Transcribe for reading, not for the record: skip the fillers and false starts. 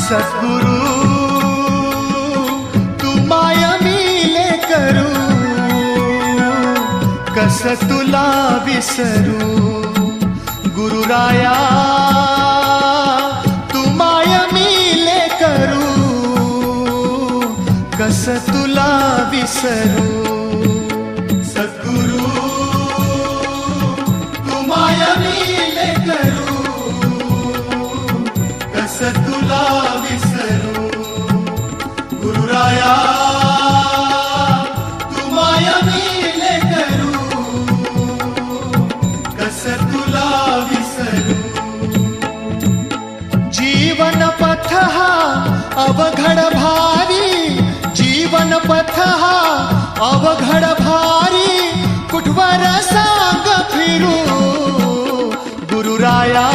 सद्गुरु तू माया मिले करू, कस तुला विसरू. गुरुराया तू माया मिले करू, कस तुला विसरू. सद्गुरु तू माया मिले करू, कस तुला विसरू. गुरुराया तू माया मिले करू, कस तुला विसरू. जीवन पथ हा अवघड भारी, जीवन पथ हा अवघड भारी, कुठवर सांग फिरू. गुरुराया